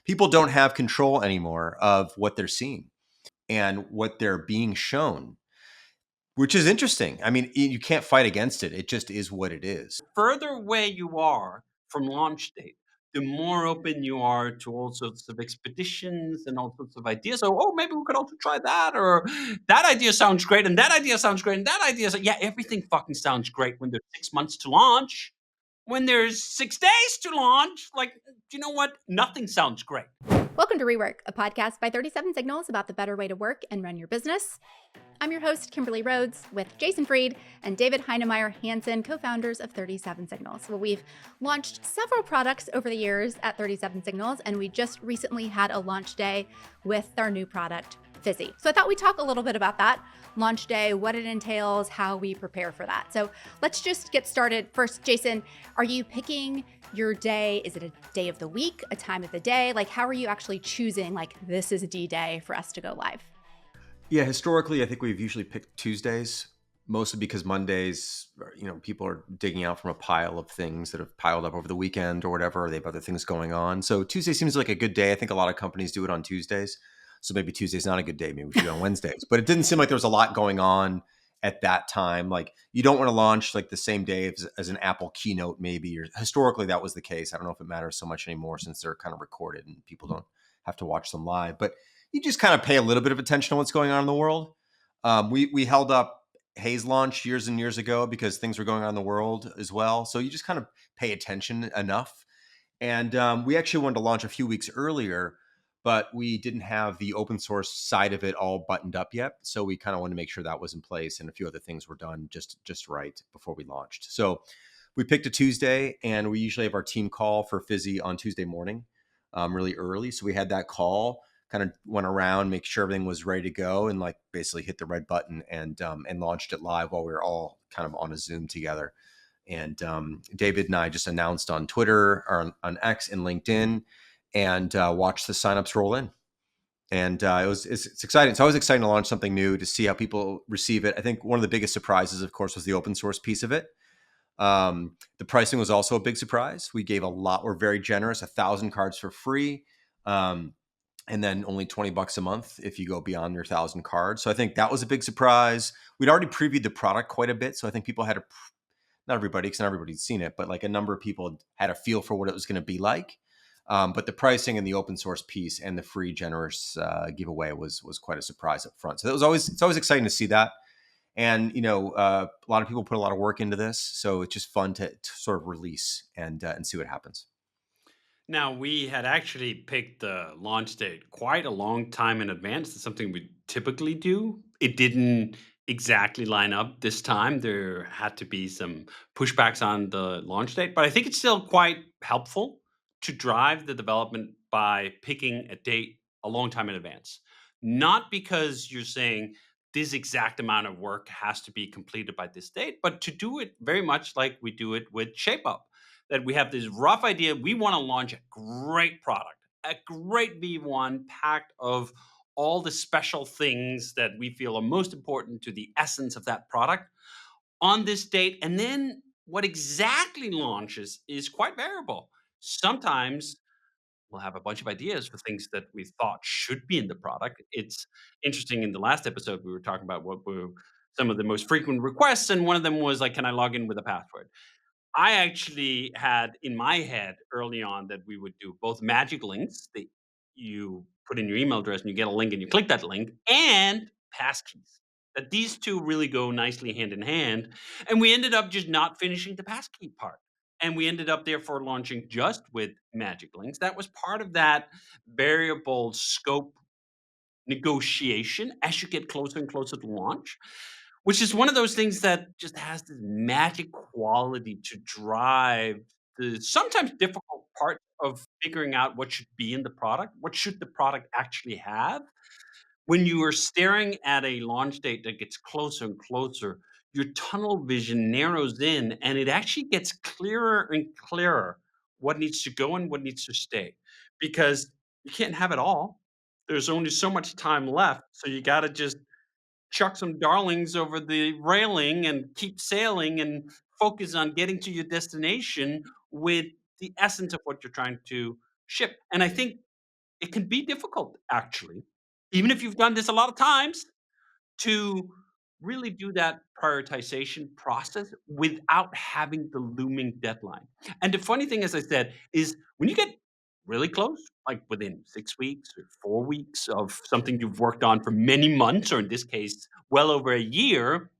People don't have control anymore of what they're seeing and what they're being shown, which is interesting. I mean, you can't fight against it. It just is what it is. Further away you are from launch date, the more open you are to all sorts of expeditions and all sorts of ideas. So, oh, maybe we could also try that, or that idea sounds great, and that idea sounds great, and that idea, yeah, everything fucking sounds great when there's 6 months to launch. When there's 6 days to launch, like, you know what? Nothing sounds great. Welcome to REWORK, a podcast by 37 Signals about the better way to work and run your business. I'm your host, Kimberly Rhodes, with Jason Fried and David Heinemeier Hansson, co-founders of 37 Signals. Well, we've launched several products over the years at 37 Signals, and we just recently had a launch day with our new product, Fizzy. So I thought we'd talk a little bit about that launch day, what it entails, how we prepare for that. So let's just get started. First, Jason, are you picking your day? Is it a day of the week, a time of the day? Like, how are you actually choosing, like, this is a D-Day for us to go live? Yeah, historically, I think we've usually picked Tuesdays, mostly because Mondays, people are digging out from a pile of things that have piled up over the weekend or whatever. Or they have other things going on. So Tuesday seems like a good day. I think a lot of companies do it on Tuesdays. So maybe Tuesday's not a good day. Maybe we should do it on Wednesdays. But it didn't seem like there was a lot going on at that time. Like, you don't want to launch like the same day as an Apple keynote, maybe. Or historically, that was the case. I don't know if it matters so much anymore since they're kind of recorded and people don't have to watch them live. But you just kind of pay a little bit of attention to what's going on in the world. We held up Hayes launch years and years ago because things were going on in the world as well. So you just kind of pay attention enough. And we actually wanted to launch a few weeks earlier, but we didn't have the open source side of it all buttoned up yet. So we kind of wanted to make sure that was in place, and a few other things were done just right before we launched. So we picked a Tuesday, and we usually have our team call for Fizzy on Tuesday morning, really early. So we had that call, kind of went around, make sure everything was ready to go, and like basically hit the red button and launched it live while we were all kind of on a Zoom together. And David and I just announced on Twitter or on X and LinkedIn, and watched the signups roll in. And it's exciting. It's always exciting to launch something new, to see how people receive it. I think one of the biggest surprises, of course, was the open source piece of it. The pricing was also a big surprise. We gave a lot. We're very generous, 1,000 cards for free. And then only $20 a month if you go beyond your 1,000 cards. So I think that was a big surprise. We'd already previewed the product quite a bit. So I think people had not everybody, because not everybody's seen it, but like a number of people had a feel for what it was going to be like. But the pricing and the open source piece and the free generous giveaway was quite a surprise up front. So it's always exciting to see that. And, a lot of people put a lot of work into this. So it's just fun to sort of release and see what happens. Now, we had actually picked the launch date quite a long time in advance. It's something we typically do. It didn't exactly line up this time. There had to be some pushbacks on the launch date, but I think it's still quite helpful to drive the development by picking a date a long time in advance. Not because you're saying this exact amount of work has to be completed by this date, but to do it very much like we do it with Shape Up, that we have this rough idea. We want to launch a great product, a great V1 packed of all the special things that we feel are most important to the essence of that product on this date. And then what exactly launches is quite variable. Sometimes we'll have a bunch of ideas for things that we thought should be in the product. It's interesting. In the last episode, we were talking about what were some of the most frequent requests, and one of them was like, can I log in with a password? I actually had in my head early on that we would do both magic links that you put in your email address and you get a link and you click that link, and passkeys. That these two really go nicely hand in hand. And we ended up just not finishing the passkey part. And we ended up therefore launching just with magic links. That was part of that variable scope negotiation as you get closer and closer to launch, which is one of those things that just has this magic quality to drive the sometimes difficult part of figuring out what should be in the product. What should the product actually have? When you are staring at a launch date that gets closer and closer, your tunnel vision narrows in and it actually gets clearer and clearer what needs to go and what needs to stay, because you can't have it all. There's only so much time left. So you got to just chuck some darlings over the railing and keep sailing and focus on getting to your destination with the essence of what you're trying to ship. And I think it can be difficult, actually, even if you've done this a lot of times, to really do that prioritization process without having the looming deadline. And the funny thing, as I said, is when you get really close, like within 6 weeks or 4 weeks of something you've worked on for many months, or in this case, well over a year,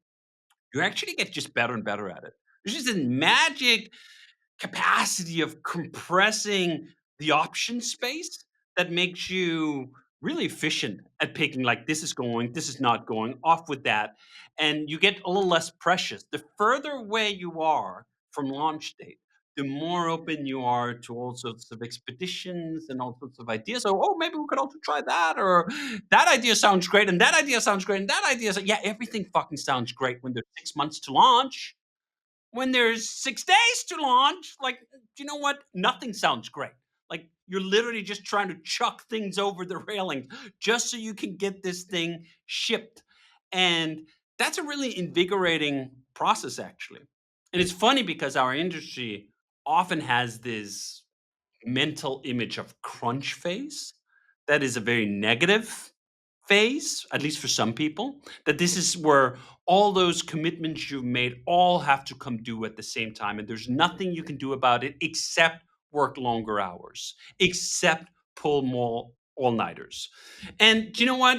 you actually get just better and better at it. There's just a magic capacity of compressing the option space that makes you really efficient at picking, like, this is going, this is not going, off with that, and you get a little less precious. The further away you are from launch date, the more open you are to all sorts of expeditions and all sorts of ideas. So, oh, maybe we could also try that, or that idea sounds great, and that idea sounds great, and that idea, yeah, everything fucking sounds great when there's 6 months to launch. When there's 6 days to launch, like, you know what? Nothing sounds great. Like, you're literally just trying to chuck things over the railings just so you can get this thing shipped. And that's a really invigorating process, actually. And it's funny because our industry often has this mental image of crunch phase that is a very negative phase, at least for some people, that this is where all those commitments you've made all have to come due at the same time. And there's nothing you can do about it except work longer hours, except pull more all nighters. And do you know what?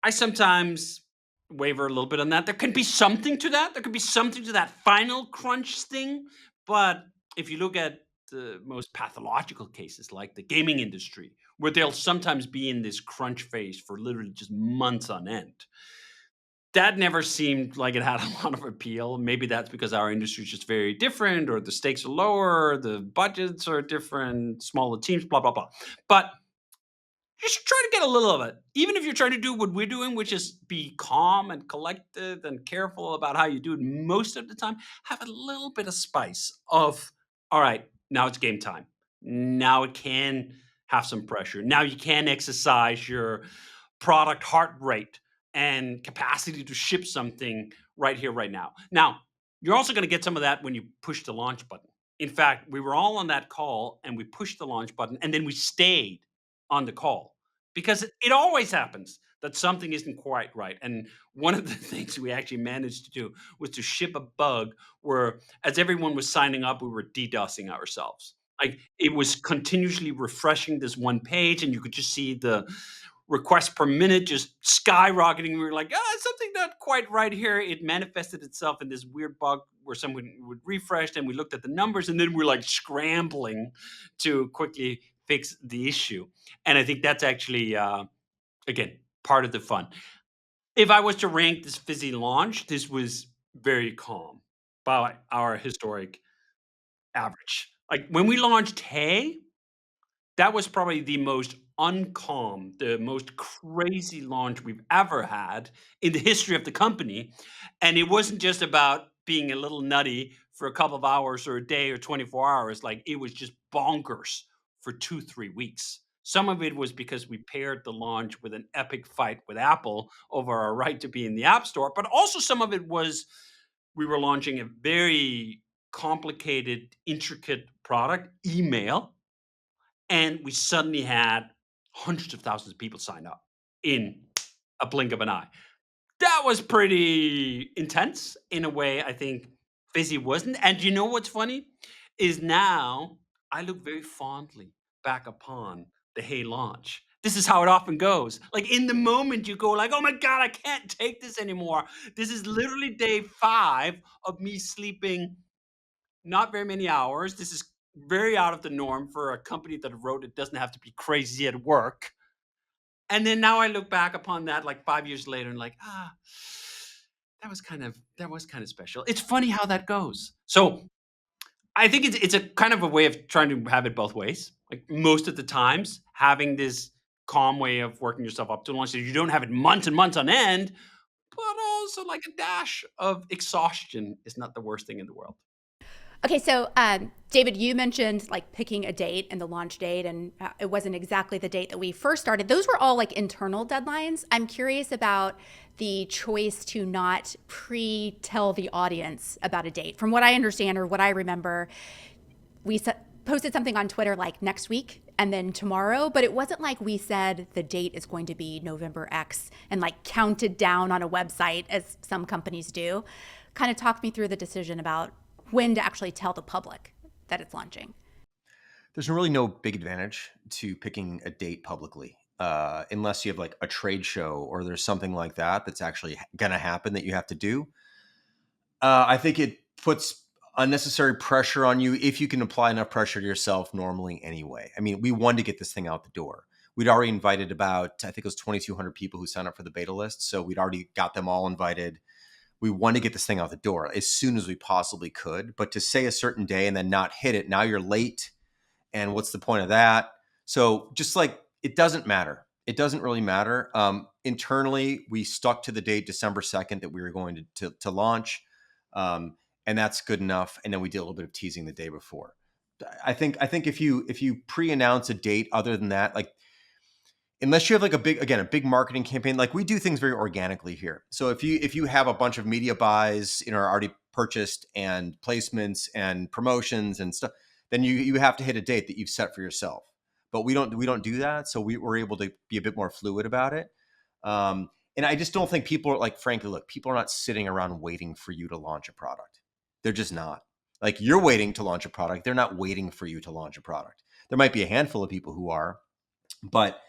I sometimes waver a little bit on that. There can be something to that. There could be something to that final crunch thing. But if you look at the most pathological cases, like the gaming industry, where they'll sometimes be in this crunch phase for literally just months on end, that never seemed like it had a lot of appeal. Maybe that's because our industry is just very different, or the stakes are lower, the budgets are different, smaller teams, blah, blah, blah. But you should try to get a little of it. Even if you're trying to do what we're doing, which is be calm and collected and careful about how you do it most of the time, have a little bit of spice of, all right, now it's game time. Now it can have some pressure. Now you can exercise your product heart rate and capacity to ship something right here, right now. Now, you're also going to get some of that when you push the launch button. In fact, we were all on that call and we pushed the launch button and then we stayed on the call because it always happens that something isn't quite right. And one of the things we actually managed to do was to ship a bug where, as everyone was signing up, we were DDoSing ourselves. Like, it was continuously refreshing this one page, and you could just see the requests per minute just skyrocketing. We were like, something not quite right here. It manifested itself in this weird bug where someone would refresh, and we looked at the numbers, and then we're like scrambling to quickly fix the issue. And I think that's actually, again, part of the fun. If I was to rank this Fizzy launch, this was very calm by our historic average. Like, when we launched Hey, that was probably the most uncalm, the most crazy launch we've ever had in the history of the company. And it wasn't just about being a little nutty for a couple of hours or a day or 24 hours. Like, it was just bonkers for 2, 3 weeks. Some of it was because we paired the launch with an epic fight with Apple over our right to be in the App Store. But also, some of it was we were launching a very complicated, intricate product, email, and we suddenly had hundreds of thousands of people sign up in a blink of an eye. That was pretty intense in a way I think Fizzy wasn't. And you know what's funny? Is now I look very fondly back upon the Hey launch. This is how it often goes. Like, in the moment you go like, oh my God, I can't take this anymore. This is literally day 5 of me sleeping not very many hours. This is very out of the norm for a company that wrote it doesn't have to be crazy at work. And then now I look back upon that like 5 years later and like, that was kind of special. It's funny how that goes. So I think it's a kind of a way of trying to have it both ways. Like, most of the times, having this calm way of working yourself up to launch, so you don't have it months and months on end, but also like a dash of exhaustion is not the worst thing in the world. Okay, so David, you mentioned like picking a date and the launch date, and it wasn't exactly the date that we first started. Those were all like internal deadlines. I'm curious about the choice to not pre-tell the audience about a date. From what I understand or what I remember, we posted something on Twitter like next week and then tomorrow, but it wasn't like we said the date is going to be November X and like counted down on a website as some companies do. Kind of talk me through the decision about when to actually tell the public that it's launching. There's really no big advantage to picking a date publicly, unless you have like a trade show or there's something like that that's actually going to happen that you have to do. I think it puts unnecessary pressure on you if you can apply enough pressure to yourself normally anyway. I mean, we wanted to get this thing out the door. We'd already invited about, I think it was 2,200 people who signed up for the beta list. So we'd already got them all invited. We wanted to get this thing out the door as soon as we possibly could. But to say a certain day and then not hit it, now you're late. And what's the point of that? So just like, it doesn't matter. It doesn't really matter. Internally, we stuck to the date December 2nd that we were going to launch. And that's good enough. And then we did a little bit of teasing the day before. I think if you pre-announce a date other than that, like unless you have like a big marketing campaign, like we do things very organically here. So if you have a bunch of media buys, already purchased and placements and promotions and stuff, then you have to hit a date that you've set for yourself. But we don't do that. So we're able to be a bit more fluid about it. And I just don't think people are like, frankly, look, people are not sitting around waiting for you to launch a product. They're just not. Like you're waiting to launch a product. They're not waiting for you to launch a product. There might be a handful of people who are, but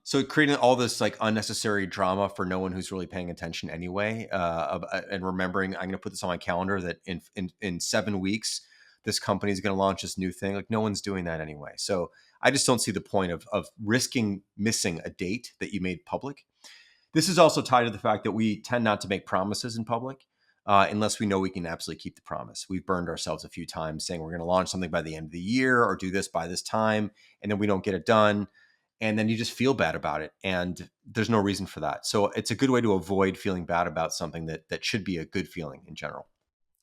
so creating all this like unnecessary drama for no one who's really paying attention anyway, and remembering I'm going to put this on my calendar that in 7 weeks, this company is going to launch this new thing. Like no one's doing that anyway. So I just don't see the point of risking missing a date that you made public. This is also tied to the fact that we tend not to make promises in public unless we know we can absolutely keep the promise. We've burned ourselves a few times saying we're going to launch something by the end of the year or do this by this time, and then we don't get it done. And then you just feel bad about it. And there's no reason for that. So it's a good way to avoid feeling bad about something that should be a good feeling in general.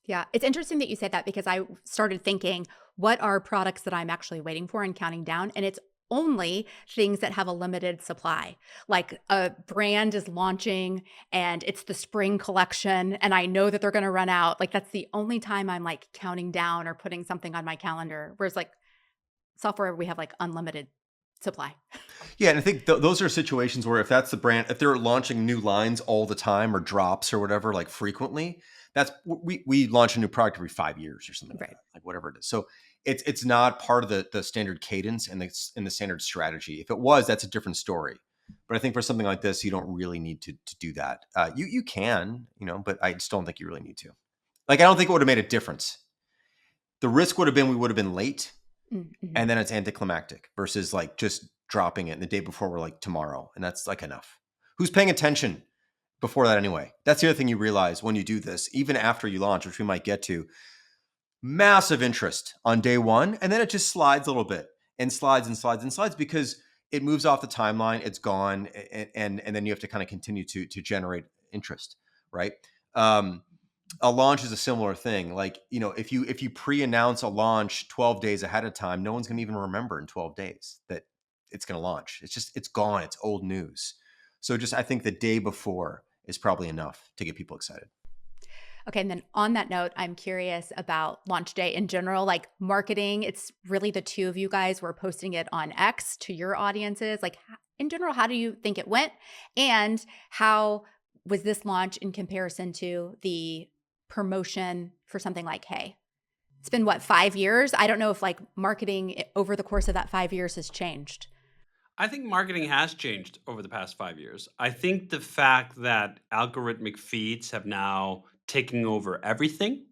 Yeah, it's interesting that you said that because I started thinking, what are products that I'm actually waiting for and counting down? And it's only things that have a limited supply. Like a brand is launching and it's the spring collection and I know that they're going to run out. Like that's the only time I'm like counting down or putting something on my calendar. Whereas like software, we have like unlimited supply. Yeah, and I think those are situations where if that's the brand, if they're launching new lines all the time or drops or whatever, like frequently, that's we launch a new product every 5 years or something like Right. that, like whatever it is. So it's not part of the standard cadence and the standard strategy. If it was, that's a different story. But I think for something like this, you don't really need to do that. You can, but I just don't think you really need to. Like I don't think it would have made a difference. The risk would have been we would have been late. Mm-hmm. And then it's anticlimactic versus like just dropping it and the day before we're like tomorrow. And that's like enough. Who's paying attention before that anyway? That's the other thing you realize when you do this, even after you launch, which we might get to, massive interest on day one. And then it just slides a little bit and slides and slides and slides because it moves off the timeline. It's gone. And then you have to kind of continue to generate interest, right? A launch is a similar thing. Like, if you pre-announce a launch 12 days ahead of time, no one's going to even remember in 12 days that it's going to launch. It's gone. It's old news. So I think the day before is probably enough to get people excited. Okay. And then on that note, I'm curious about launch day in general, like marketing. It's really the two of you guys were posting it on X to your audiences. Like in general, how do you think it went? And how was this launch in comparison to the promotion for something like Hey? It's been 5 years? I don't know if like marketing over the course of that 5 years has changed. I think marketing has changed over the past 5 years. I think the fact that algorithmic feeds have now taken over everything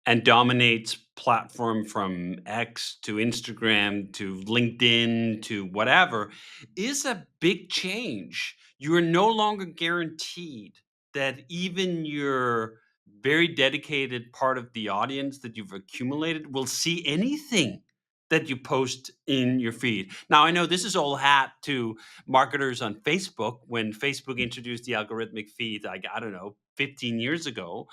and dominates platform from X to Instagram to LinkedIn to whatever is a big change. You are no longer guaranteed that even your very dedicated part of the audience that you've accumulated will see anything that you post in your feed. Now, I know this is all hat to marketers on Facebook when Facebook introduced the algorithmic feed, like, I don't know, 15 years ago.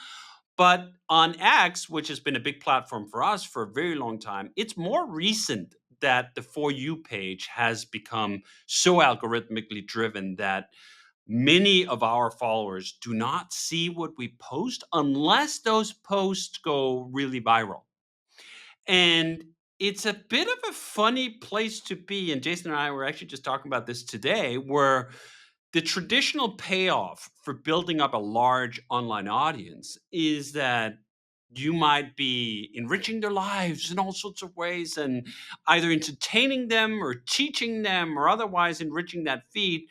But on X, which has been a big platform for us for a very long time, it's more recent that the For You page has become so algorithmically driven that many of our followers do not see what we post unless those posts go really viral. And it's a bit of a funny place to be. And Jason and I were actually just talking about this today, where the traditional payoff for building up a large online audience is that you might be enriching their lives in all sorts of ways and either entertaining them or teaching them or otherwise enriching that feed,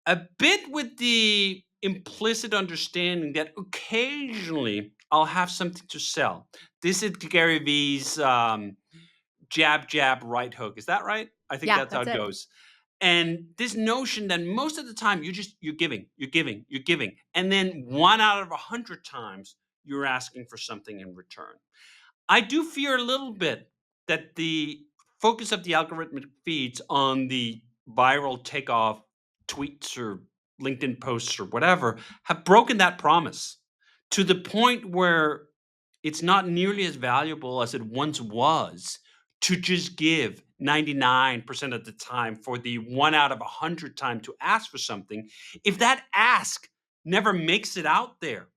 a bit with the implicit understanding that occasionally I'll have something to sell. This is Gary Vee's jab, jab, right hook. Is that right? I think Yeah, that's how that's it it. goes. And this notion that most of the time you're giving, you're giving, you're giving, and then 1 out of 100 times you're asking for something in return. I do fear a little bit that the focus of the algorithmic feeds on the viral takeoff tweets or LinkedIn posts or whatever have broken that promise to the point where it's not nearly as valuable as it once was to just give 99% of the time for the 1 out of 100 time to ask for something if that ask never makes it out there.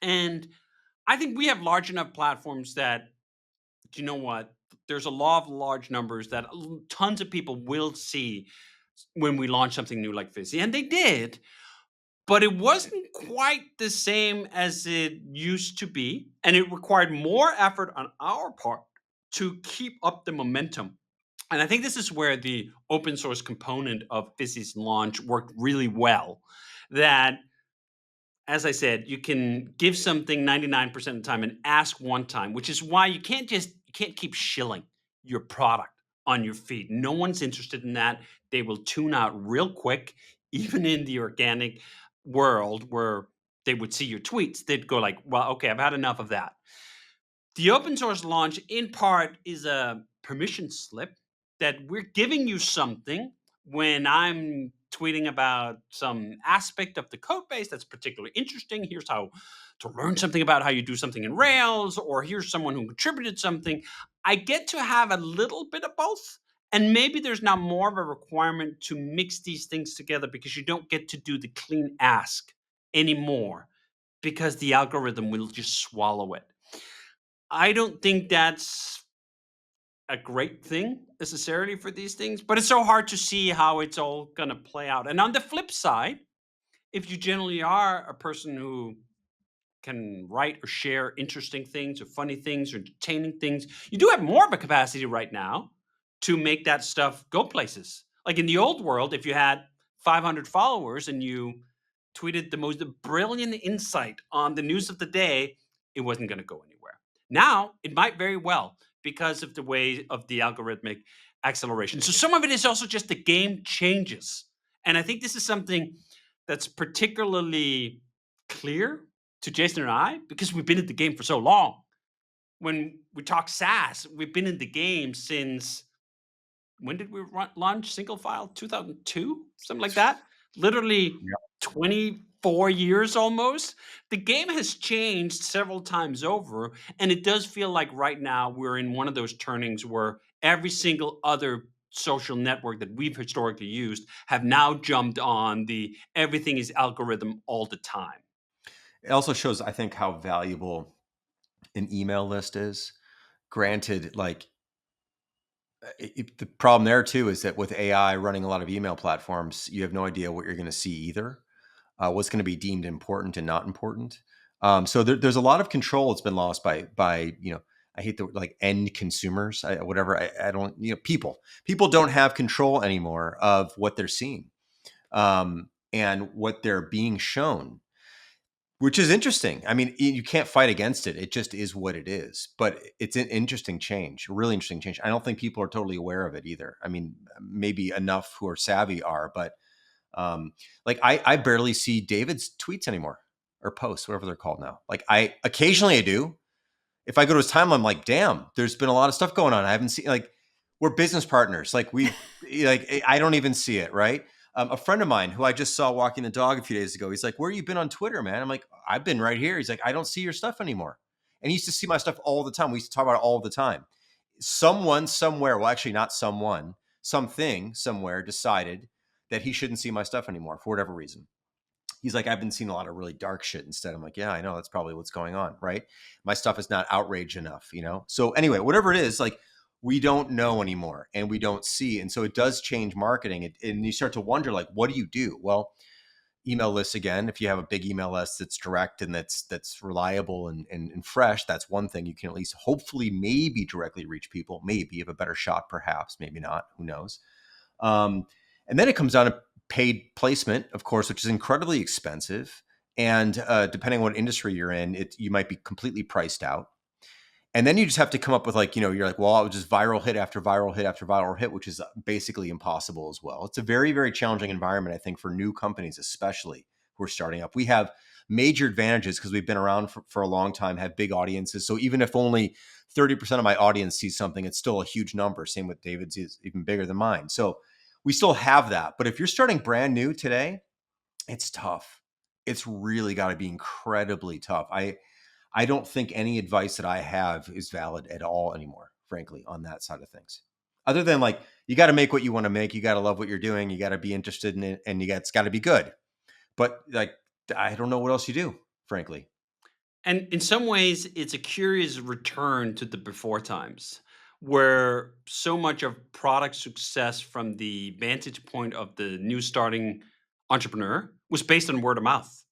And I think we have large enough platforms that, you know what, there's a law of large numbers that tons of people will see when we launch something new like Fizzy, and they did, but it wasn't quite the same as it used to be, and it required more effort on our part to keep up the momentum. And I think this is where the open source component of Fizzy's launch worked really well. That, as I said, you can give something 99% of the time and ask one time, which is why you can't keep shilling your product on your feed. No one's interested in that. They will tune out real quick, even in the organic world where they would see your tweets. They'd go like, well, okay, I've had enough of that. The open source launch, in part, is a permission slip that we're giving you something when I'm tweeting about some aspect of the code base that's particularly interesting. Here's how to learn something about how you do something in Rails, or here's someone who contributed something. I get to have a little bit of both. And maybe there's now more of a requirement to mix these things together because you don't get to do the clean ask anymore because the algorithm will just swallow it. I don't think that's a great thing necessarily for these things, but it's so hard to see how it's all going to play out. And on the flip side, if you generally are a person who can write or share interesting things or funny things or entertaining things, you do have more of a capacity right now to make that stuff go places. Like in the old world, if you had 500 followers and you tweeted the most brilliant insight on the news of the day, it wasn't going to go anywhere. Now, it might very well because of the way of the algorithmic acceleration. So some of it is also just the game changes. And I think this is something that's particularly clear to Jason and I because we've been in the game for so long. When we talk SaaS, we've been in the game since, when did we launch single file? 2002, something like that. Literally Yeah. 24 years almost. The game has changed several times over, and it does feel like right now we're in one of those turnings where every single other social network that we've historically used have now jumped on the everything is algorithm all the time. It also shows, I think, how valuable an email list is. Granted, like the problem there too is that with AI running a lot of email platforms, you have no idea what you're going to see either. What's going to be deemed important and not important. So there's a lot of control that's been lost by I hate the like end consumers, whatever. I don't people don't have control anymore of what they're seeing and what they're being shown, which is interesting. I mean, you can't fight against it. It just is what it is. But it's an interesting change, a really interesting change. I don't think people are totally aware of it either. I mean, maybe enough who are savvy are, but like I barely see David's tweets anymore or posts, whatever they're called now. Like I occasionally I do. If I go to his timeline, I'm like, damn, there's been a lot of stuff going on. I haven't seen like we're business partners. Like we like I don't even see it, right? A friend of mine who I just saw walking the dog a few days ago, he's like, where you been on Twitter, man? I'm like, I've been right here. He's like, I don't see your stuff anymore. And he used to see my stuff all the time. We used to talk about it all the time. Someone somewhere, well, actually not someone, something somewhere decided that he shouldn't see my stuff anymore for whatever reason. He's like, I've been seeing a lot of really dark shit instead. I'm like, yeah, I know. That's probably what's going on, right? My stuff is not outrage enough, you know? So anyway, whatever it is, like we don't know anymore and we don't see. And so it does change marketing. And you start to wonder, like, what do you do? Well, email lists again, if you have a big email list that's direct and that's reliable and fresh, that's one thing. You can at least hopefully maybe directly reach people. Maybe you have a better shot, perhaps, maybe not, who knows. um, and then it comes down to paid placement, of course, which is incredibly expensive, and depending on what industry you're in, you might be completely priced out. And then you just have to come up with, like, you're like, well, I'll just viral hit after viral hit after viral hit, which is basically impossible as well. It's a very, very challenging environment, I think, for new companies, especially who are starting up. We have major advantages because we've been around for a long time, have big audiences. So even if only 30% of my audience sees something, it's still a huge number. Same with David's, is even bigger than mine. So we still have that. But if you're starting brand new today, it's tough. It's really got to be incredibly tough. I don't think any advice that I have is valid at all anymore, frankly, on that side of things. Other than, like, you got to make what you want to make, you got to love what you're doing, you got to be interested in it, and it's got to be good. But, like, I don't know what else you do, frankly. And in some ways, it's a curious return to the before times where so much of product success from the vantage point of the new starting entrepreneur was based on word of mouth.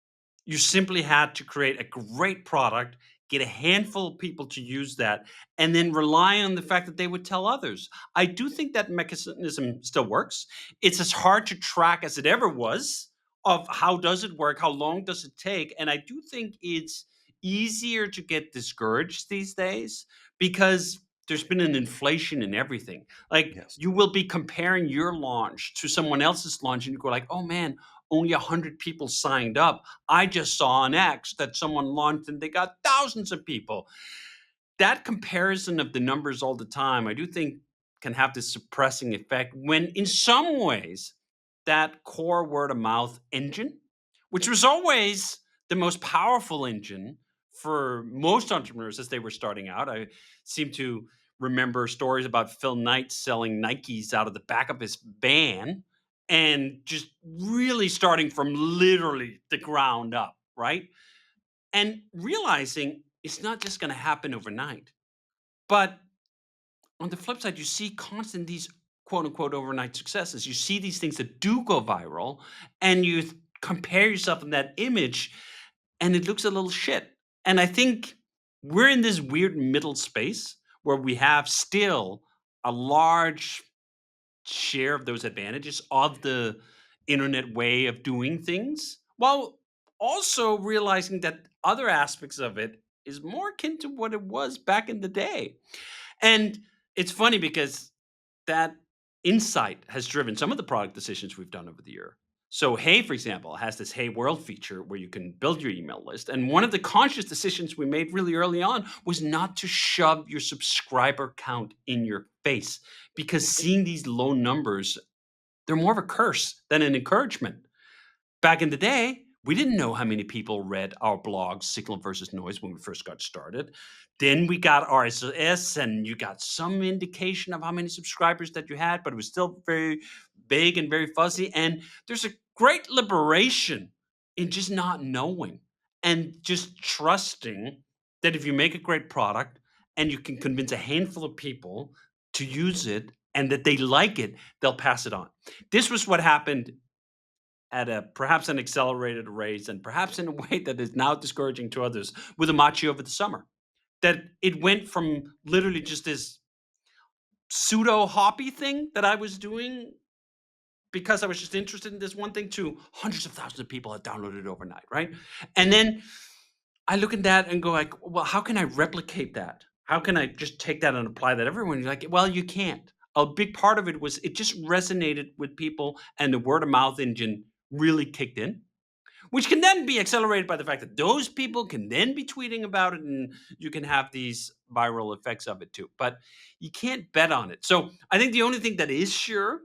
You simply had to create a great product, get a handful of people to use that, and then rely on the fact that they would tell others. I do think that mechanism still works. It's as hard to track as it ever was of how does it work, how long does it take, and I do think it's easier to get discouraged these days because there's been an inflation in everything. Like, Yes. you will be comparing your launch to someone else's launch and you go like, "Oh man, only 100 people signed up. I just saw on X that someone launched and they got thousands of people." That comparison of the numbers all the time, I do think, can have this suppressing effect when in some ways that core word of mouth engine, which was always the most powerful engine for most entrepreneurs as they were starting out. I seem to remember stories about Phil Knight selling Nikes out of the back of his van and just really starting from literally the ground up, right? And realizing it's not just going to happen overnight. But on the flip side, you see constant these quote unquote overnight successes. You see these things that do go viral, and you compare yourself in that image, and it looks a little shit. And I think we're in this weird middle space where we have still a large share of those advantages of the internet way of doing things, while also realizing that other aspects of it is more akin to what it was back in the day. And it's funny because that insight has driven some of the product decisions we've done over the year. So Hey, for example, has this Hey World feature where you can build your email list. And one of the conscious decisions we made really early on was not to shove your subscriber count in your face, because seeing these low numbers, they're more of a curse than an encouragement. Back in the day, we didn't know how many people read our blog, Signal versus Noise, when we first got started. Then we got RSS, and you got some indication of how many subscribers that you had, but it was still very vague and very fuzzy. And there's a great liberation in just not knowing and just trusting that if you make a great product and you can convince a handful of people to use it and that they like it, they'll pass it on. This was what happened at a perhaps an accelerated rate, and perhaps in a way that is now discouraging to others, with Amachi over the summer. That it went from literally just this pseudo hobby thing that I was doing because I was just interested in this one thing to hundreds of thousands of people had downloaded it overnight, right? And then I look at that and go like, well, how can I replicate that? How can I just take that and apply that everywhere? And you're like, well, you can't. A big part of it was it just resonated with people, and the word of mouth engine really kicked in, which can then be accelerated by the fact that those people can then be tweeting about it, and you can have these viral effects of it too. But you can't bet on it. So I think the only thing that is sure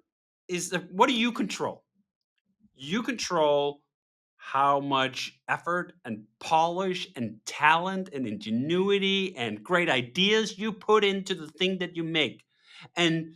is that what do you control? You control how much effort and polish and talent and ingenuity and great ideas you put into the thing that you make. And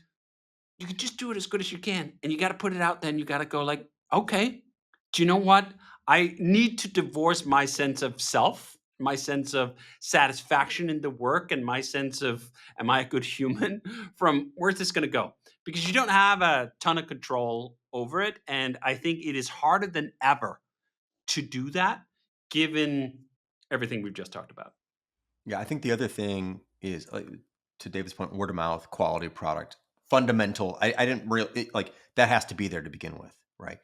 you can just do it as good as you can. And you got to put it out there, and you got to go like, okay, do you know what? I need to divorce my sense of self, my sense of satisfaction in the work, and my sense of, am I a good human, from where's this going to go? Because you don't have a ton of control over it. And I think it is harder than ever to do that, given everything we've just talked about. Yeah, I think the other thing is, to David's point, word of mouth, quality of product, fundamental. I didn't really like that has to be there to begin with, right?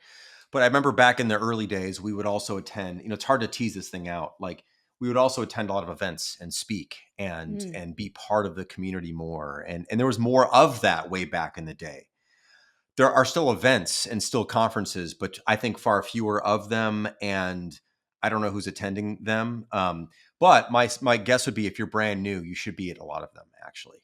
But I remember back in the early days, we would also attend. It's hard to tease this thing out. Like we would also attend a lot of events and speak Mm. and be part of the community more. And there was more of that way back in the day. There are still events and still conferences, but I think far fewer of them. And I don't know who's attending them. But my guess would be if you're brand new, you should be at a lot of them actually,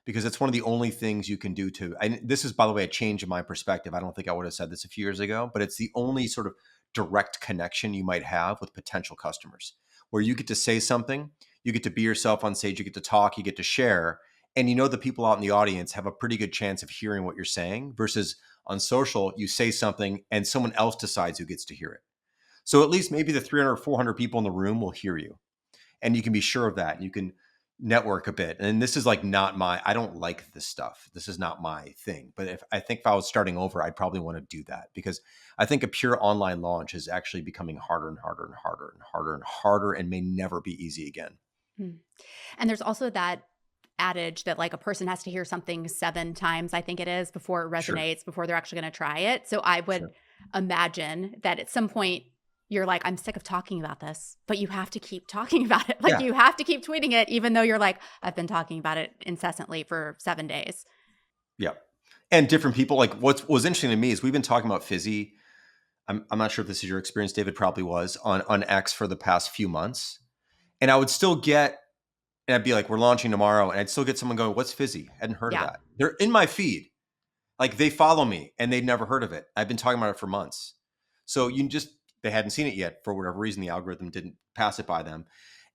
because it's one of the only things you can do to. And this is, by the way, a change in my perspective. I don't think I would have said this a few years ago, but it's the only sort of direct connection you might have with potential customers, where you get to say something, you get to be yourself on stage, you get to talk, you get to share, and the people out in the audience have a pretty good chance of hearing what you're saying, versus on social, you say something and someone else decides who gets to hear it. So at least maybe the 300 or 400 people in the room will hear you, and you can be sure of that. You can network a bit. And this is like not I don't like this stuff. This is not my thing. But if I was starting over, I'd probably want to do that, because I think a pure online launch is actually becoming harder and harder and harder and harder and harder, and may never be easy again. Mm. And there's also that adage that like a person has to hear something 7 times, I think it is, before it Sure. resonates, before they're actually going to try it. So I would Sure. imagine that at some point you're like, I'm sick of talking about this, but you have to keep talking about it. Like Yeah. you have to keep tweeting it, even though you're like, I've been talking about it incessantly for 7 days. Yeah. And different people, like what was interesting to me is we've been talking about Fizzy. I'm not sure if this is your experience, David, probably was on X for the past few months. And I would still get, and I'd be like, we're launching tomorrow. And I'd still get someone going, what's Fizzy? Hadn't heard of Yeah. that. They're in my feed. Like they follow me and they'd never heard of it. I've been talking about it for months. So they hadn't seen it yet for whatever reason. The algorithm didn't pass it by them.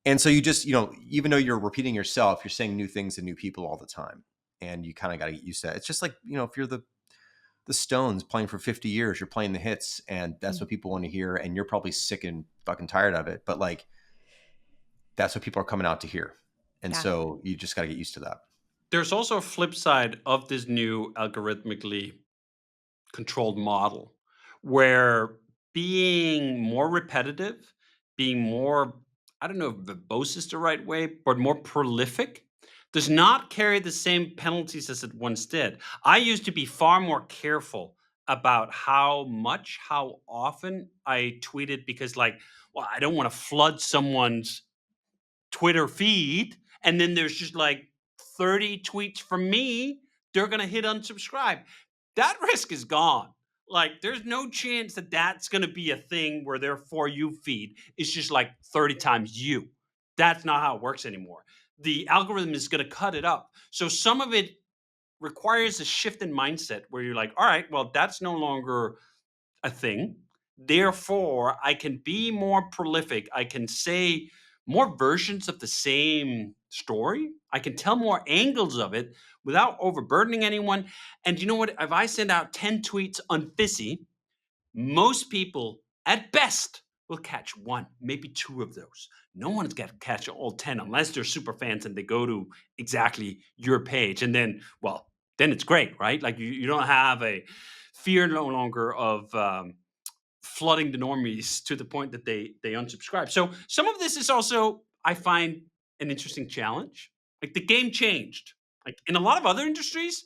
And so you just, even though you're repeating yourself, you're saying new things to new people all the time. And you kind of got to get used to that. It's just like, if you're the Stones playing for 50 years, you're playing the hits, and that's Mm. what people want to hear. And you're probably sick and fucking tired of it. But like, that's what people are coming out to hear. And Yeah. so you just got to get used to that. There's also a flip side of this new algorithmically controlled model, where being more repetitive, being more, I don't know if verbose is the right way, but more prolific, does not carry the same penalties as it once did. I used to be far more careful about how much, how often I tweeted, because, like, well, I don't want to flood someone's Twitter feed, and then there's just like 30 tweets from me. They're going to hit unsubscribe. That risk is gone. Like, there's no chance that that's going to be a thing where their For You feed is just like 30 times you. That's not how it works anymore. The algorithm is going to cut it up. So some of it requires a shift in mindset where you're like, all right, well, that's no longer a thing. Therefore, I can be more prolific. I can say more versions of the same story. I can tell more angles of it without overburdening anyone. And you know what? If I send out 10 tweets on Fizzy, most people at best will catch one, maybe two of those. No one's going to catch all 10 unless they're super fans and they go to exactly your page. And then, well, then it's great, right? Like you don't have a fear no longer of flooding the normies to the point that they unsubscribe. So some of this is also, I find, an interesting challenge. Like the game changed. Like in a lot of other industries,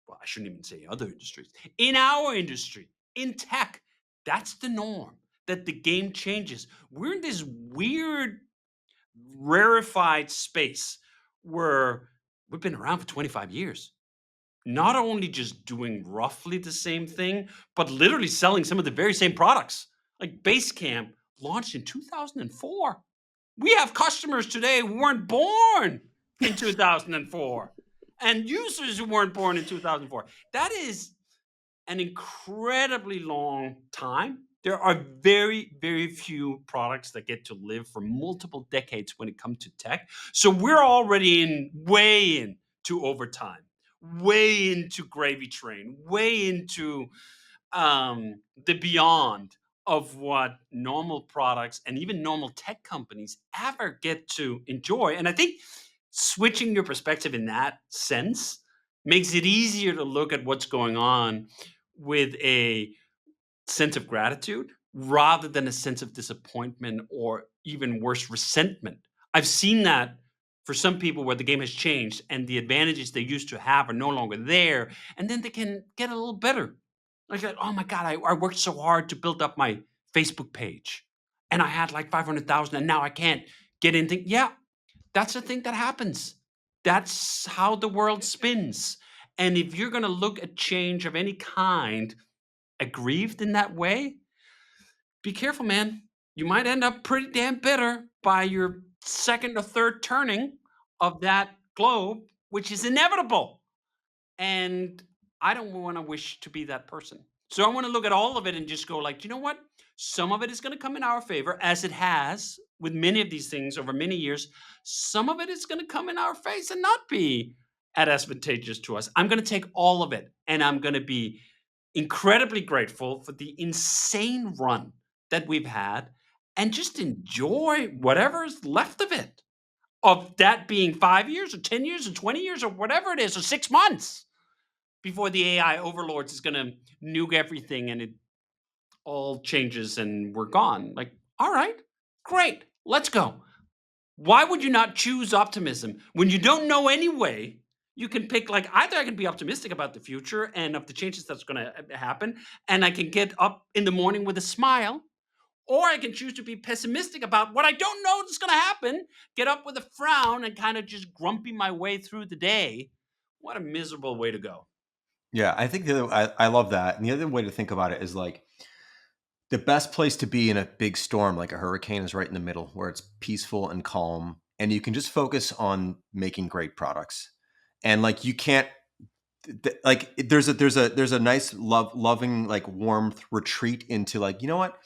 well, I shouldn't even say other industries. In our industry, in tech, that's the norm. That the game changes. We're in this weird, rarefied space where we've been around for 25 years, not only just doing roughly the same thing, but literally selling some of the very same products. Like Basecamp launched in 2004. We have customers today who weren't born in 2004 and users who weren't born in 2004. That is an incredibly long time. There are very, very few products that get to live for multiple decades when it comes to tech. So we're already way into overtime, way into gravy train, way into the beyond of what normal products and even normal tech companies ever get to enjoy. And I think switching your perspective in that sense makes it easier to look at what's going on with a sense of gratitude rather than a sense of disappointment or even worse, resentment. I've seen that for some people where the game has changed and the advantages they used to have are no longer there. And then they can get a little better. Like, oh my God, I worked so hard to build up my Facebook page and I had like 500,000 and now I can't get anything. Yeah, that's the thing that happens. That's how the world spins. And if you're going to look at change of any kind aggrieved in that way, be careful, man. You might end up pretty damn bitter by your second or third turning of that globe, which is inevitable. And I don't want to wish to be that person. So I want to look at all of it and just go like, you know what? Some of it is going to come in our favor, as it has with many of these things over many years. Some of it is going to come in our face and not be advantageous to us. I'm going to take all of it, and I'm going to be incredibly grateful for the insane run that we've had and just enjoy whatever's left of it. Of that being 5 years or 10 years or 20 years or whatever it is, or 6 months before the AI overlords is going to nuke everything and it all changes and we're gone. Like, all right, great, let's go. Why would you not choose optimism when you don't know anyway? You can pick like either I can be optimistic about the future and of the changes that's going to happen, and I can get up in the morning with a smile, or I can choose to be pessimistic about what I don't know is going to happen, get up with a frown, and kind of just grumpy my way through the day. What a miserable way to go. Yeah, I think I love that. And the other way to think about it is like the best place to be in a big storm, like a hurricane, is right in the middle where it's peaceful and calm. And you can just focus on making great products. And like you can't like there's a nice loving like warmth retreat into like, you know what?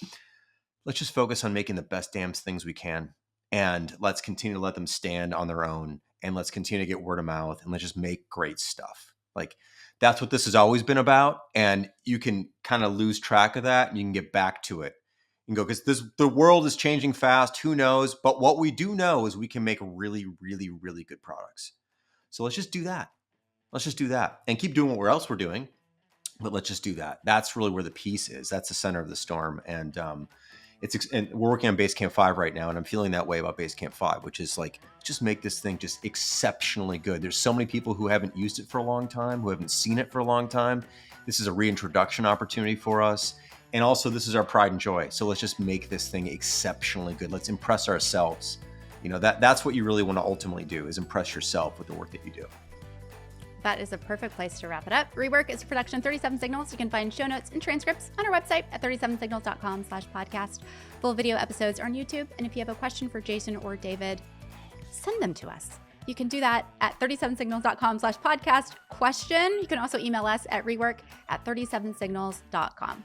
Let's just focus on making the best damn things we can. And let's continue to let them stand on their own. And let's continue to get word of mouth and let's just make great stuff. Like that's what this has always been about. And you can kind of lose track of that and you can get back to it and go, because the world is changing fast. Who knows? But what we do know is we can make really, really, really good products. So let's just do that. Let's just do that and keep doing what else we're doing. But let's just do that. That's really where the peace is. That's the center of the storm. And and we're working on Basecamp 5 right now, and I'm feeling that way about Basecamp 5, which is like, just make this thing just exceptionally good. There's so many people who haven't used it for a long time, who haven't seen it for a long time. This is a reintroduction opportunity for us. And also, this is our pride and joy. So let's just make this thing exceptionally good. Let's impress ourselves. You know, that's what you really want to ultimately do, is impress yourself with the work that you do. That is a perfect place to wrap it up. Rework is a production of 37 Signals. You can find show notes and transcripts on our website at 37signals.com/podcast. Full video episodes are on YouTube. And if you have a question for Jason or David, send them to us. You can do that at 37signals.com/podcast question. You can also email us at rework@37signals.com.